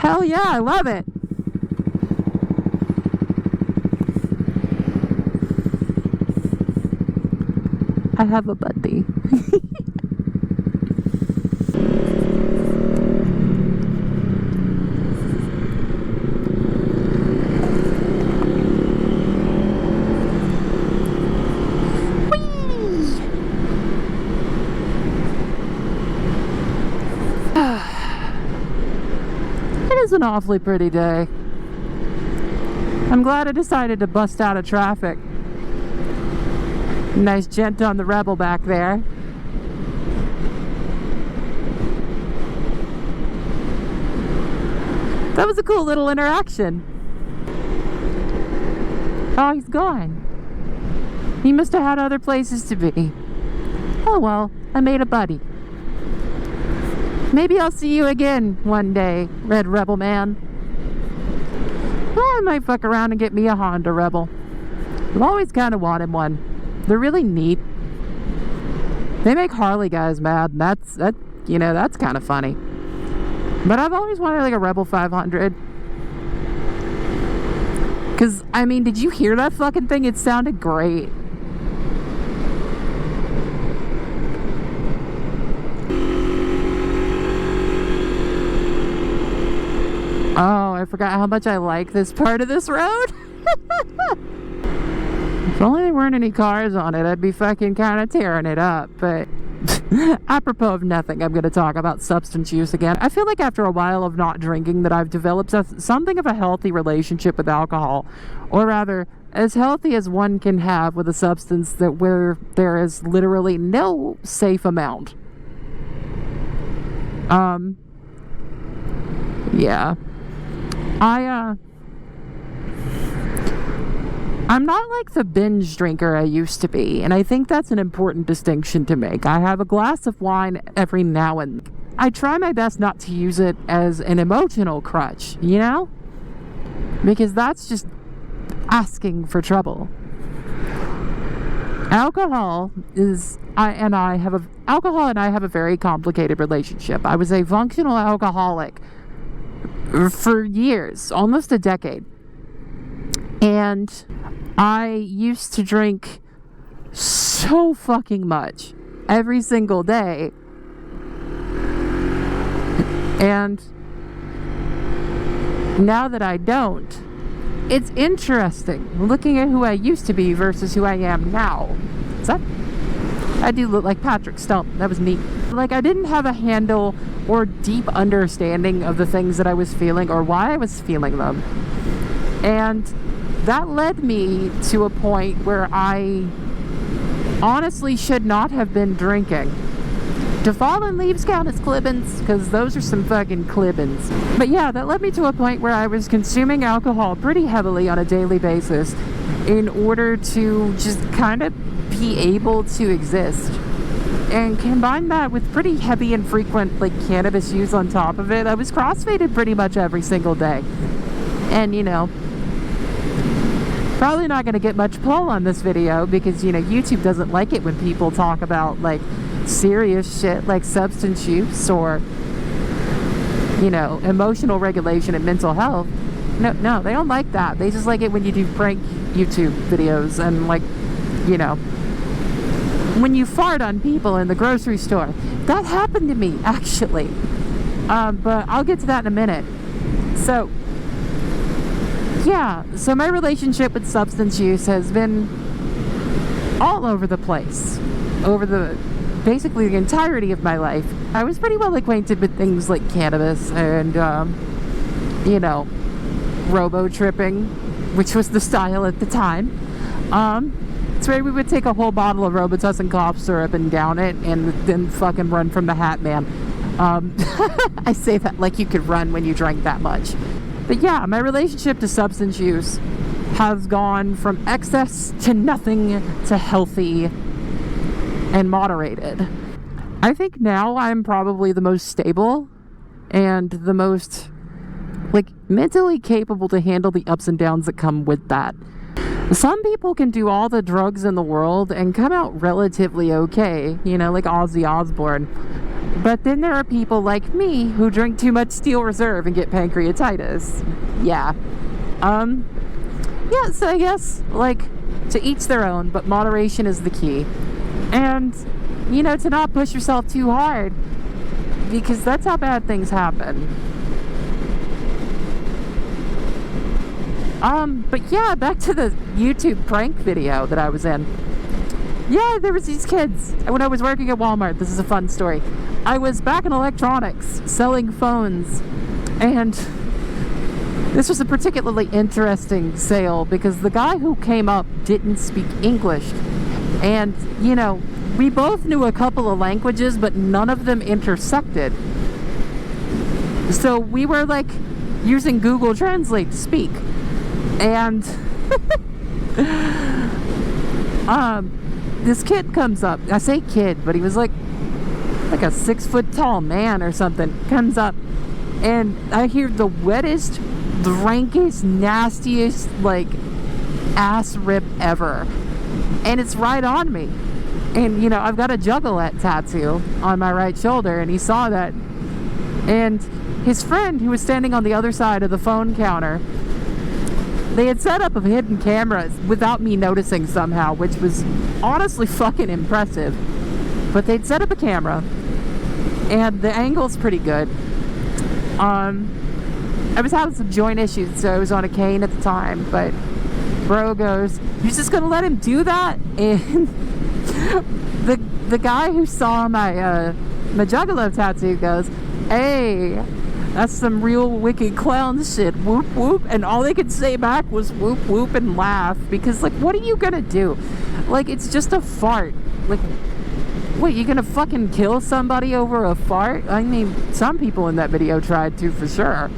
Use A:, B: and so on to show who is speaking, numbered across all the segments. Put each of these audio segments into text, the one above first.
A: Hell yeah, I love it. I have a buddy. It is an awfully pretty day. I'm glad I decided to bust out of traffic. Nice gent on the Rebel back there. That was a cool little interaction. Oh, he's gone. He must have had other places to be. Oh well, I made a buddy. Maybe I'll see you again one day, Red Rebel Man. Well, I might fuck around and get me a Honda Rebel. I've always kind of wanted one. They're really neat. They make Harley guys mad, and that's kind of funny. But I've always wanted like a Rebel 500. Cause I mean, did you hear that fucking thing? It sounded great. Oh, I forgot how much I like this part of this road. If only there weren't any cars on it, I'd be fucking kind of tearing it up. But apropos of nothing, I'm going to talk about substance use again. I feel like after a while of not drinking that I've developed something of a healthy relationship with alcohol. Or rather, as healthy as one can have with a substance that where there is literally no safe amount. Yeah. I'm not like the binge drinker I used to be, and I think that's an important distinction to make. I have a glass of wine every now and then. I try my best not to use it as an emotional crutch, you know? Because that's just asking for trouble. Alcohol and I have a very complicated relationship. I was a functional alcoholic for years, almost a decade. And I used to drink so fucking much every single day. And now that I don't, it's interesting looking at who I used to be versus who I am now. I do look like Patrick Stump. That was neat. Like, I didn't have a handle or deep understanding of the things that I was feeling or why I was feeling them. And that led me to a point where I honestly should not have been drinking. Do fallen leaves count as clippings? Because those are some fucking clippings. But yeah, that led me to a point where I was consuming alcohol pretty heavily on a daily basis in order to just kind of be able to exist. And combine that with pretty heavy and frequent like cannabis use on top of it, I was crossfaded pretty much every single day. And you know, probably not going to get much pull on this video because, you know, YouTube doesn't like it when people talk about like serious shit like substance use or, you know, emotional regulation and mental health. No, they don't like that. They just like it when you do prank YouTube videos and, like, you know, when you fart on people in the grocery store. That happened to me, actually. But I'll get to that in a minute. So, yeah, so my relationship with substance use has been all over the place over basically the entirety of my life. I was pretty well acquainted with things like cannabis and, you know, robo-tripping, which was the style at the time. It's where we would take a whole bottle of Robitussin cough syrup and down it and then fucking run from the Hat Man. I say that like you could run when you drank that much. But yeah, my relationship to substance use has gone from excess to nothing to healthy and moderated. I think now I'm probably the most stable and the most, like, mentally capable to handle the ups and downs that come with that. Some people can do all the drugs in the world and come out relatively okay, you know, like Ozzy Osbourne. But then there are people like me who drink too much Steel Reserve and get pancreatitis. Yeah. Yeah, so I guess, like, to each their own, but moderation is the key. And, you know, to not push yourself too hard, because that's how bad things happen. But yeah, back to the YouTube prank video that I was in. Yeah, there was these kids. When I was working at Walmart, this is a fun story. I was back in electronics, selling phones, and this was a particularly interesting sale because the guy who came up didn't speak English. And, you know, we both knew a couple of languages, but none of them intersected. So we were, like, using Google Translate to speak. And this kid comes up. I say kid, but he was like a 6 foot tall man or something. Comes up, and I hear the wettest, drankest, nastiest, like, ass rip ever. And it's right on me. And, you know, I've got a Juggalette tattoo on my right shoulder, and he saw that. And his friend, who was standing on the other side of the phone counter, they had set up a hidden camera without me noticing somehow, which was honestly fucking impressive. But they'd set up a camera, and the angle's pretty good. I was having some joint issues, so I was on a cane at the time, but bro goes, "You're just gonna let him do that?" And the guy who saw my Juggalo tattoo goes, "Hey, that's some real wicked clown shit, whoop whoop." And all they could say back was whoop whoop and laugh, because, like, what are you gonna do? Like, it's just a fart. Like, wait, you gonna fucking kill somebody over a fart? I mean, some people in that video tried to, for sure.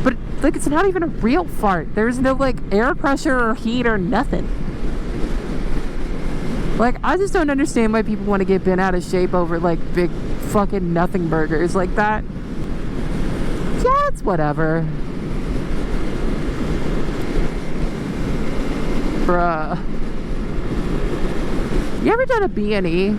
A: But, like, it's not even a real fart. There's no, like, air pressure or heat or nothing. Like, I just don't understand why people want to get bent out of shape over, like, big fucking nothing burgers like that. Yeah, it's whatever. Bruh. You ever done a B&E?